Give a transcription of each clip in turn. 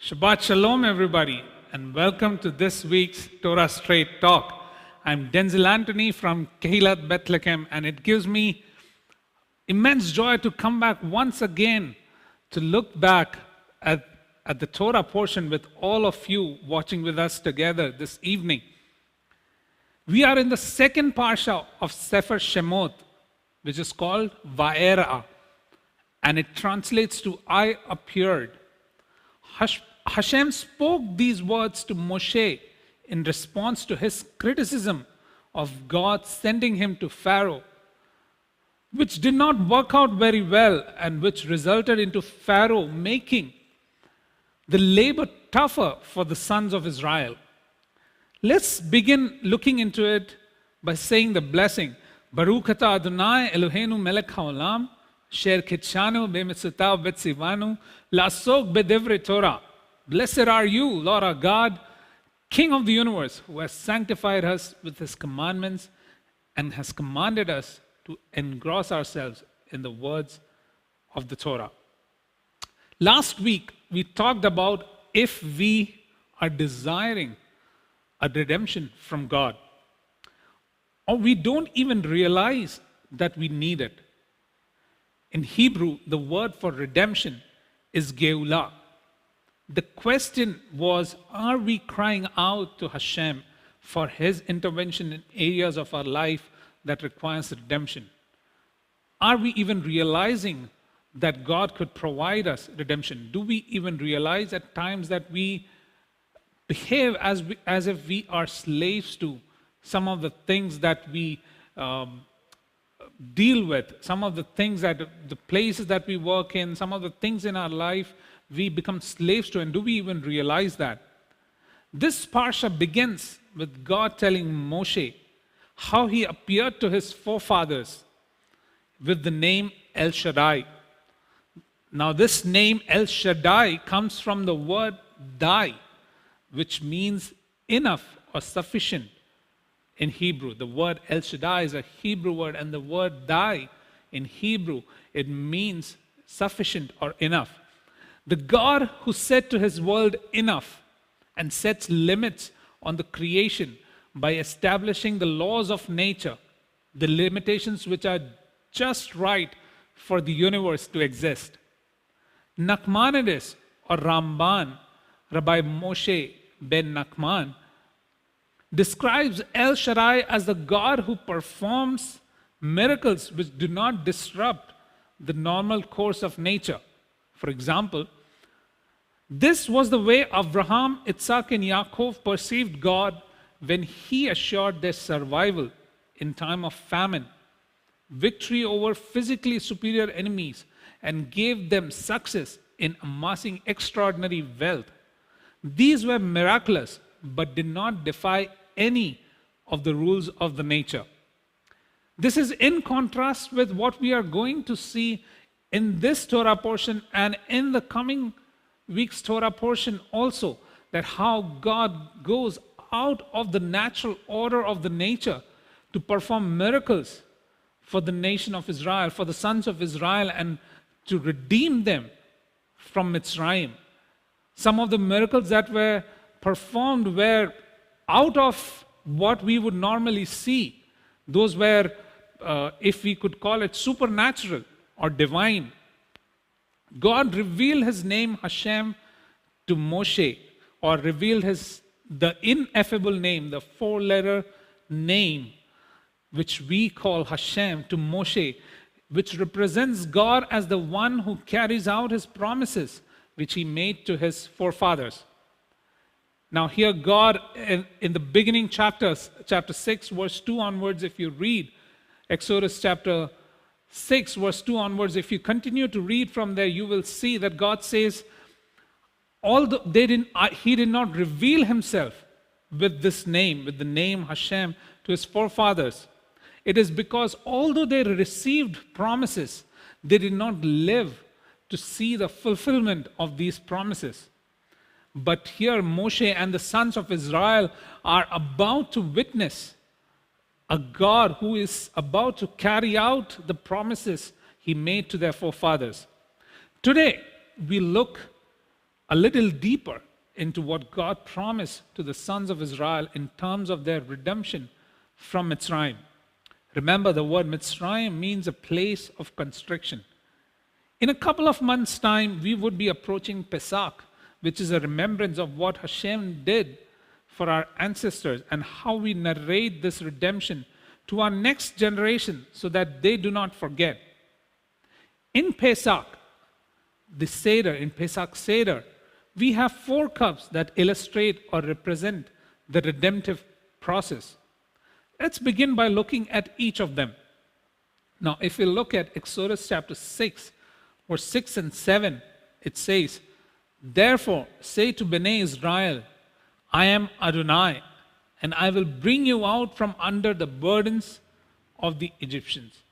Shabbat Shalom, everybody, and welcome to this week's Torah Straight Talk. I'm Denzel Anthony from Kehilat, Bethlechem, and it gives me immense joy to come back once again to look back at the Torah portion with all of you watching with us together this evening. We are in the second parsha of Sefer Shemot, which is called Va'era, and it translates to I appeared. Hashem spoke these words to Moshe in response to his criticism of God sending him to Pharaoh, which did not work out very well and which resulted into Pharaoh making the labor tougher for the sons of Israel. Let's begin looking into it by saying the blessing. Baruch atah Adonai Eloheinu melech haolam, asher kitshanu b'mitzvotav v'tzivanu, la'asok b'divrei Torah. Blessed are you, Lord our God, King of the universe, who has sanctified us with his commandments and has commanded us to engross ourselves in the words of the Torah. Last week, we talked about if we are desiring a redemption from God, or we don't even realize that we need it. In Hebrew, the word for redemption is Geulah. The question was, are we crying out to Hashem for his intervention in areas of our life that requires redemption? Are we even realizing that God could provide us redemption? Do we even realize at times that we behave as if we are slaves to some of the things that we deal with, some of the things that the places that we work in, some of the things in our life we become slaves to, and do we even realize that? This parsha begins with God telling Moshe how he appeared to his forefathers with the name El Shaddai. Now this name El Shaddai comes from the word dai, which means enough or sufficient in Hebrew. The word El Shaddai is a Hebrew word, and the word dai in Hebrew, it means sufficient or enough. The God who said to his world enough and sets limits on the creation by establishing the laws of nature, the limitations which are just right for the universe to exist. Nachmanides or Ramban, Rabbi Moshe ben Nachman, describes El Shaddai as the God who performs miracles which do not disrupt the normal course of nature. For example, this was the way Abraham, Isaac, and Yaakov perceived God when he assured their survival in time of famine, victory over physically superior enemies, and gave them success in amassing extraordinary wealth. These were miraculous, but did not defy any of the rules of the nature. This is in contrast with what we are going to see in this Torah portion and in the coming week's Torah portion also, that how God goes out of the natural order of the nature to perform miracles for the nation of Israel, for the sons of Israel, and to redeem them from Mitzrayim. Some of the miracles that were performed were out of what we would normally see. Those were, if we could call it, supernatural or divine. God revealed his name Hashem to Moshe, or revealed the ineffable name, the four-letter name, which we call Hashem, to Moshe, which represents God as the one who carries out his promises, which he made to his forefathers. Now here God, in the beginning chapter 6, verse 2 onwards, if you read Exodus chapter 6, verse 2 onwards, if you continue to read from there, you will see that God says, although he did not reveal himself with this name, with the name Hashem, to his forefathers. It is because although they received promises, they did not live to see the fulfillment of these promises. But here Moshe and the sons of Israel are about to witness a God who is about to carry out the promises he made to their forefathers. Today, we look a little deeper into what God promised to the sons of Israel in terms of their redemption from Mitzrayim. Remember, the word Mitzrayim means a place of constriction. In a couple of months' time, we would be approaching Pesach, which is a remembrance of what Hashem did for our ancestors and how we narrate this redemption to our next generation so that they do not forget. In Pesach, the Seder, in Pesach Seder, we have 4 cups that illustrate or represent the redemptive process. Let's begin by looking at each of them. Now, if we look at Exodus chapter 6, verse 6 and 7, it says, "Therefore say to Bnei Israel, I am Adonai, and I will bring you out from under the burdens of the Egyptians.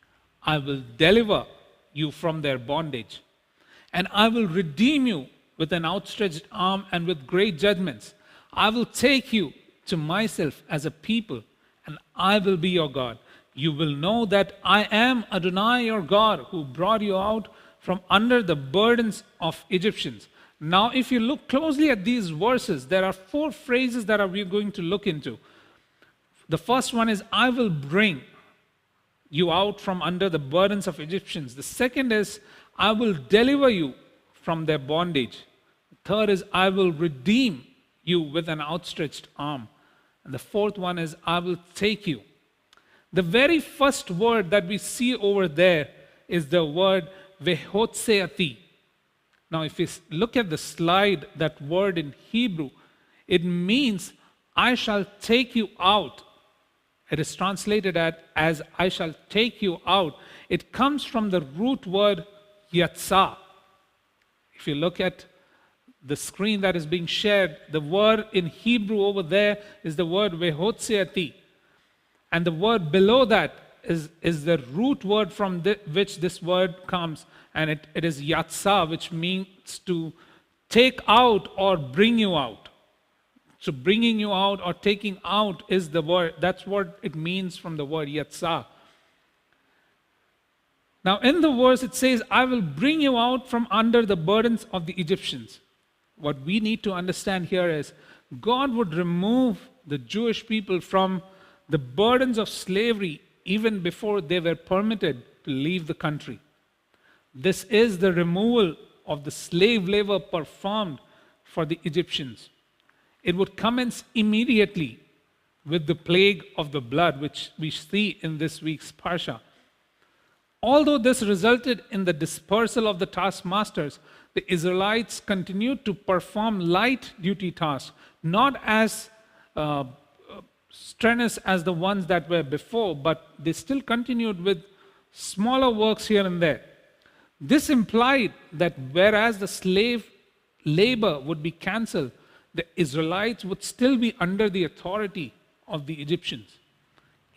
I will deliver you from their bondage, and I will redeem you with an outstretched arm and with great judgments. I will take you to myself as a people, and I will be your God. You will know that I am Adonai your God, who brought you out from under the burdens of Egyptians." Now, if you look closely at these verses, there are 4 phrases that we're going to look into. The first one is, I will bring you out from under the burdens of Egyptians. The second is, I will deliver you from their bondage. The third is, I will redeem you with an outstretched arm. And the fourth one is, I will take you. The very first word that we see over there is the word vehotseati. Now, if you look at the slide, that word in Hebrew, it means, I shall take you out. It is translated as I shall take you out. It comes from the root word yatsa. If you look at the screen that is being shared, the word in Hebrew over there is the word vehotseati. And the word below that is the root word from which this word comes. And it is yatsa, which means to take out or bring you out. So bringing you out or taking out is the word. That's what it means from the word yatsa. Now in the verse it says, I will bring you out from under the burdens of the Egyptians. What we need to understand here is God would remove the Jewish people from the burdens of slavery even before they were permitted to leave the country. This is the removal of the slave labor performed for the Egyptians. It would commence immediately with the plague of the blood, which we see in this week's Parsha. Although this resulted in the dispersal of the taskmasters, the Israelites continued to perform light duty tasks, not as strenuous as the ones that were before, but they still continued with smaller works here and there. This implied that whereas the slave labor would be cancelled, the Israelites would still be under the authority of the Egyptians.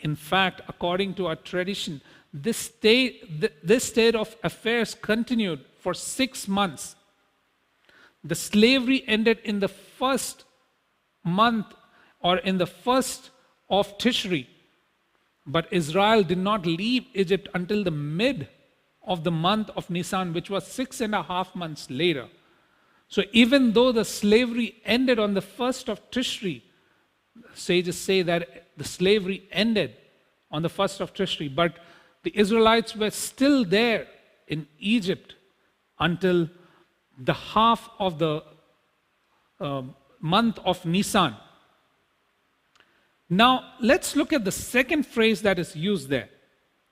In fact, according to our tradition, this state of affairs continued for 6 months. The slavery ended in the first month or in the first of Tishri. But Israel did not leave Egypt until the mid of the month of Nisan, which was 6.5 months later. So even though the slavery ended on the first of Tishri, sages say that the slavery ended on the first of Tishri, but the Israelites were still there in Egypt until the half of the month of Nisan. Now, let's look at the second phrase that is used there.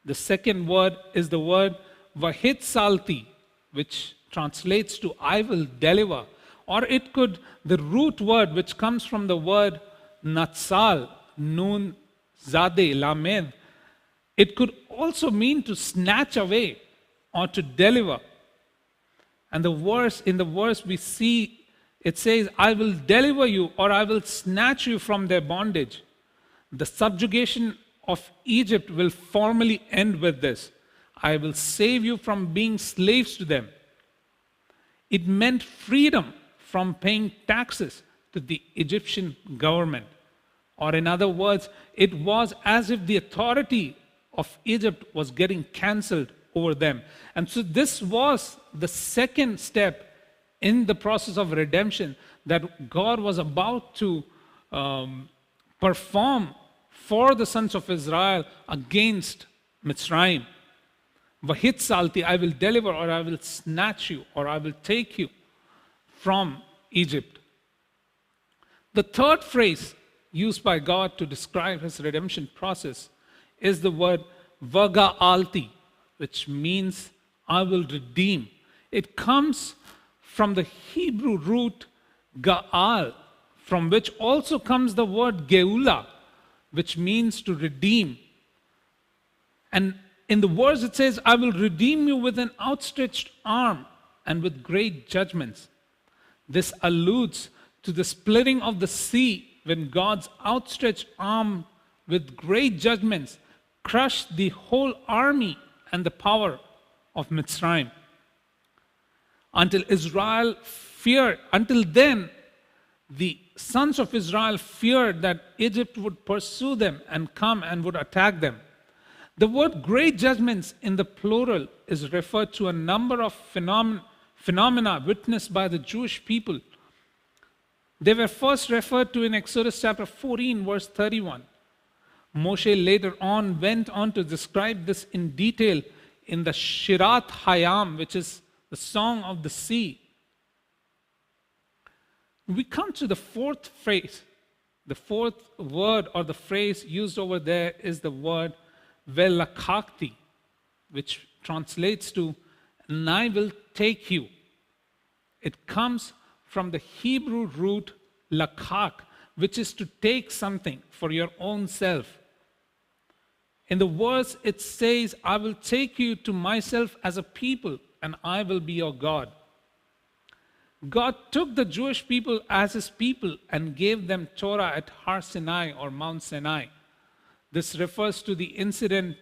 The second word is the word vahitsalti, which translates to I will deliver. Or it could, the root word which comes from the word natsal, nun, zade, lamed, it could also mean to snatch away or to deliver. And in the verse we see, it says, I will deliver you or I will snatch you from their bondage. The subjugation of Egypt will formally end with this. I will save you from being slaves to them. It meant freedom from paying taxes to the Egyptian government. Or in other words, it was as if the authority of Egypt was getting cancelled over them. And so this was the second step in the process of redemption that God was about to perform for the sons of Israel against Mitzrayim. Vahit salti, I will deliver, or I will snatch you, or I will take you from Egypt. The third phrase used by God to describe his redemption process is the word vaga'alti, which means I will redeem. It comes from the Hebrew root ga'al, from which also comes the word geula, which means to redeem. And in the verse it says, I will redeem you with an outstretched arm and with great judgments. This alludes to the splitting of the sea when God's outstretched arm with great judgments crushed the whole army and the power of Mitzrayim. Until then, the sons of Israel feared that Egypt would pursue them and come and would attack them. The word great judgments in the plural is referred to a number of phenomena witnessed by the Jewish people. They were first referred to in Exodus chapter 14, verse 31. Moshe later on went on to describe this in detail in the Shirat Hayam, which is the song of the sea. We come to the fourth phrase. The fourth word or the phrase used over there is the word velakakti, which translates to, and I will take you. It comes from the Hebrew root lakak, which is to take something for your own self. In the verse it says, I will take you to myself as a people, and I will be your God. God took the Jewish people as his people and gave them Torah at Har Sinai or Mount Sinai. This refers to the incidents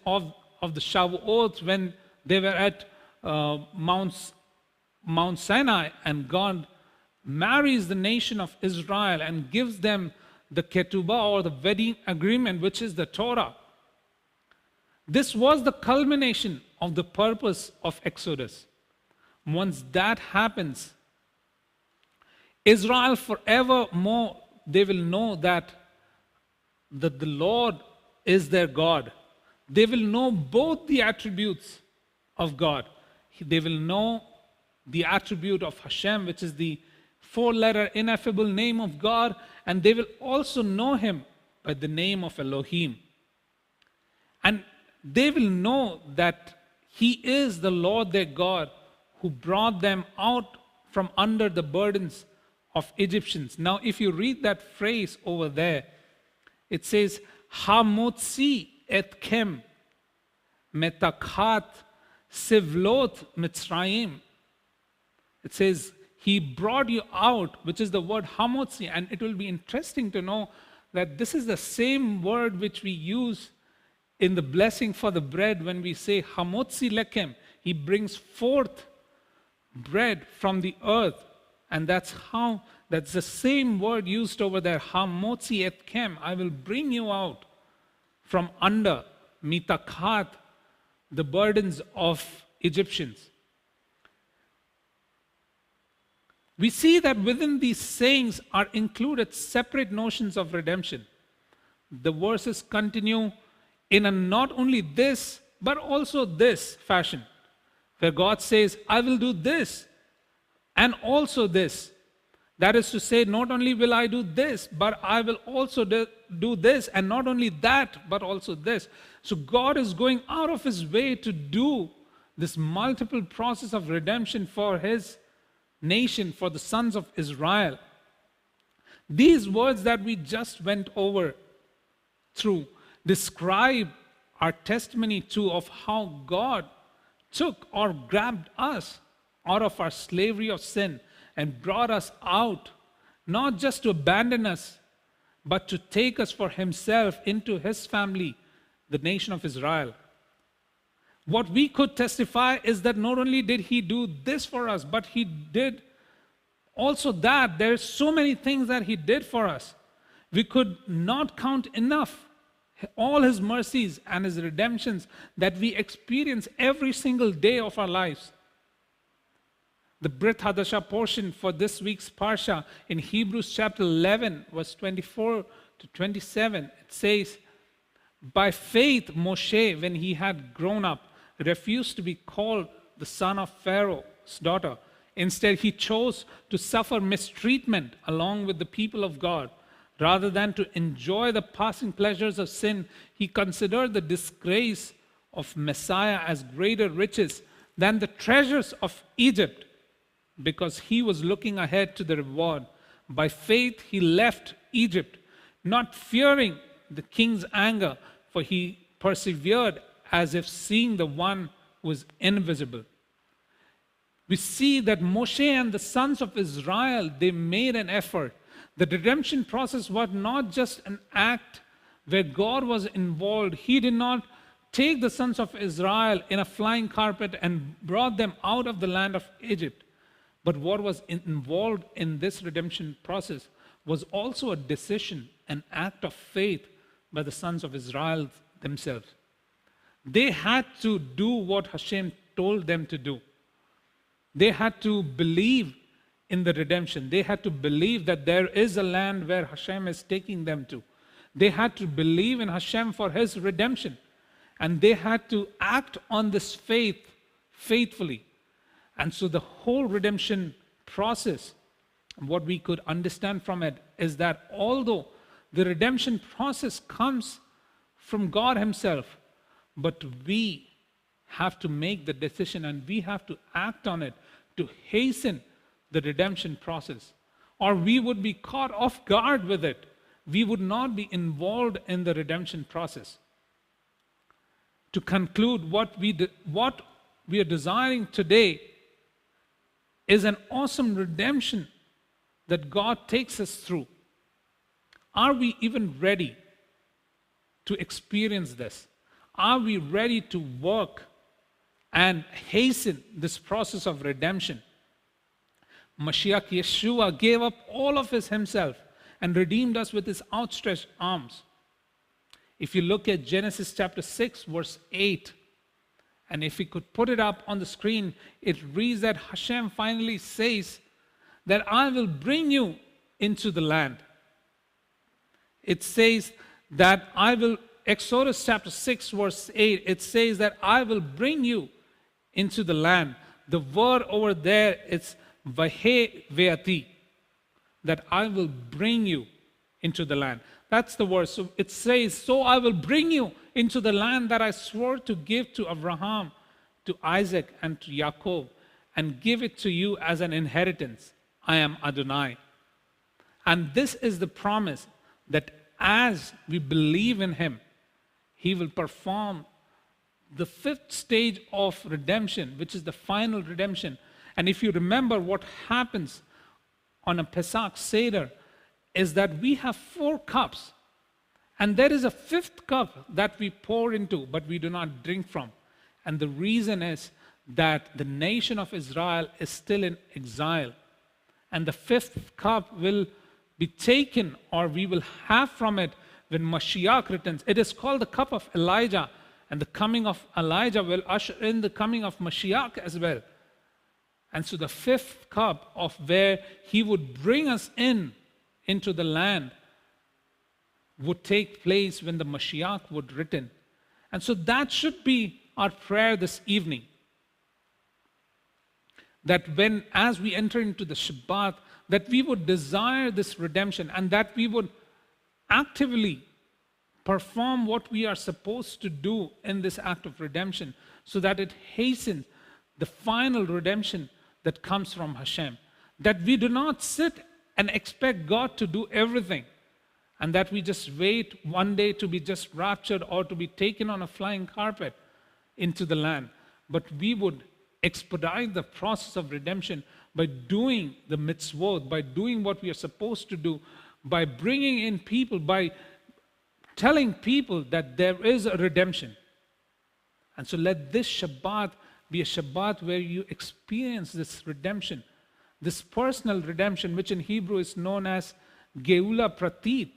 of the Shavuot when they were at Mount Sinai, and God marries the nation of Israel and gives them the ketubah or the wedding agreement, which is the Torah. This was the culmination of the purpose of Exodus. Once that happens, Israel forevermore, they will know that the Lord is their God. They will know both the attributes of God. They will know the attribute of Hashem, which is the four-letter ineffable name of God, and they will also know him by the name of Elohim. And they will know that he is the Lord their God who brought them out from under the burdens of Egyptians. Now, if you read that phrase over there, it says, Hamotzi etchem metakhat sivlot Mitzrayim. It says, he brought you out, which is the word hamotzi. And it will be interesting to know that this is the same word which we use in the blessing for the bread when we say hamotzi lechem. He brings forth bread from the earth. And that's the same word used over there, hamotzi etchem. I will bring you out from under mitakhat, the burdens of Egyptians. We see that within these sayings are included separate notions of redemption. The verses continue in a not only this, but also this fashion, where God says, I will do this and also this. That is to say, not only will I do this, but I will also do this, and not only that, but also this. So God is going out of his way to do this multiple process of redemption for his nation, for the sons of Israel. These words that we just went over through describe our testimony too of how God took or grabbed us out of our slavery of sin and brought us out, not just to abandon us, but to take us for himself into his family, the nation of Israel. What we could testify is that not only did he do this for us, but he did also that. There's so many things that he did for us. We could not count enough all his mercies and his redemptions that we experience every single day of our lives. The Brit Hadashah portion for this week's Parsha in Hebrews chapter 11, verse 24 to 27, it says, by faith Moshe, when he had grown up, refused to be called the son of Pharaoh's daughter. Instead, he chose to suffer mistreatment along with the people of God. Rather than to enjoy the passing pleasures of sin, he considered the disgrace of Messiah as greater riches than the treasures of Egypt, because he was looking ahead to the reward. By faith, he left Egypt, not fearing the king's anger, for he persevered as if seeing the one who is invisible. We see that Moshe and the sons of Israel, they made an effort. The redemption process was not just an act where God was involved. He did not take the sons of Israel in a flying carpet and brought them out of the land of Egypt. But what was involved in this redemption process was also a decision, an act of faith by the sons of Israel themselves. They had to do what Hashem told them to do. They had to believe in the redemption. They had to believe that there is a land where Hashem is taking them to. They had to believe in Hashem for His redemption. And they had to act on this faith faithfully. And so the whole redemption process, what we could understand from it is that although the redemption process comes from God Himself, but we have to make the decision and we have to act on it to hasten the redemption process, or we would be caught off guard with it. We would not be involved in the redemption process. To conclude, what we are desiring today is an awesome redemption that God takes us through. Are we even ready to experience this? Are we ready to work and hasten this process of redemption? Mashiach Yeshua gave up all of Himself and redeemed us with His outstretched arms. If you look at Genesis chapter 6, verse 8, and if we could put it up on the screen, it reads that Hashem finally says that I will bring you into the land. It says that I will, Exodus chapter 6, verse 8, it says that I will bring you into the land. The word over there, it's Vahe Veati, that I will bring you into the land. That's the word. So it says, so I will bring you into the land that I swore to give to Abraham, to Isaac, and to Jacob, and give it to you as an inheritance. I am Adonai. And this is the promise that as we believe in Him, He will perform the fifth stage of redemption, which is the final redemption. And if you remember what happens on a Pesach Seder, is that we have 4 cups. And there is a 5th cup that we pour into, but we do not drink from. And the reason is that the nation of Israel is still in exile. And the 5th cup will be taken, or we will have from it when Mashiach returns. It is called the cup of Elijah. And the coming of Elijah will usher in the coming of Mashiach as well. And so the 5th cup of where He would bring us into the land would take place when the Mashiach would return. And so that should be our prayer this evening. That as we enter into the Shabbat, that we would desire this redemption and that we would actively perform what we are supposed to do in this act of redemption so that it hastens the final redemption that comes from Hashem. That we do not sit and expect God to do everything, and that we just wait one day to be just raptured or to be taken on a flying carpet into the land. But we would expedite the process of redemption by doing the mitzvot, by doing what we are supposed to do, by bringing in people, by telling people that there is a redemption. And so let this Shabbat be a Shabbat where you experience this redemption, this personal redemption, which in Hebrew is known as Geula Pratit,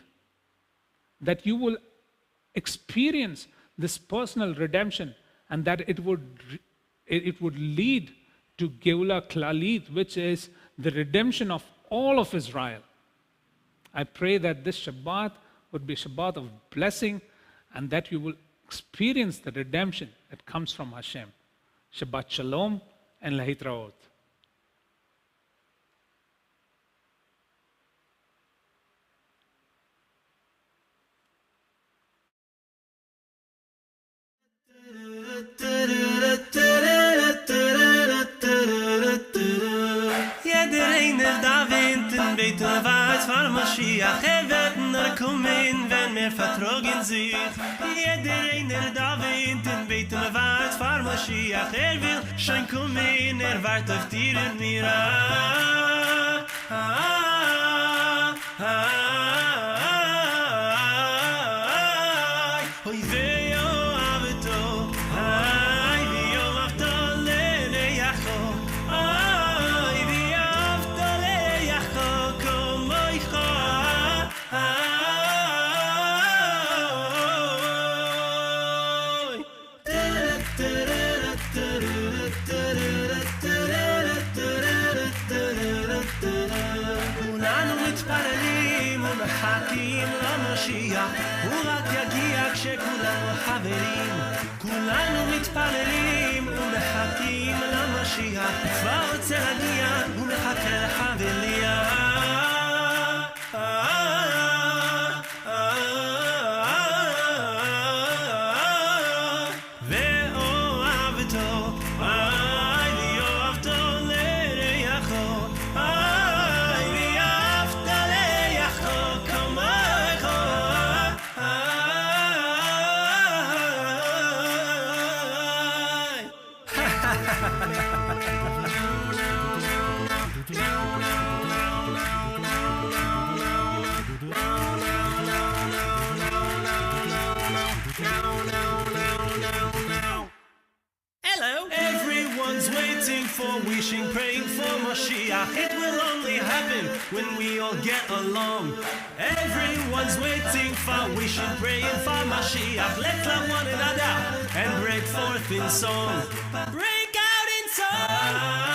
that you will experience this personal redemption and that it would lead to Geula Klalit, which is the redemption of all of Israel. I pray that this Shabbat would be a Shabbat of blessing and that you will experience the redemption that comes from Hashem. Shabbat Shalom and Lahitraot. Jeder einer da winten, beten weiß von Mashiach. Wird nur kommen, wenn wir vertragen sich. Jeder einer da winten, beten weiß von Mashiach. Will schon kommen, wartet auf dir und mir. הוא רק יגיע כשכולנו חברים, כולנו מתפללים ומחכים למשיח, כבר רוצה להגיע ומחכה לחבליה. Wishing, praying for Mashiach. It will only happen when we all get along. Everyone's waiting for, wishing, praying for Mashiach. Let's love one another and break forth in song. Break out in song.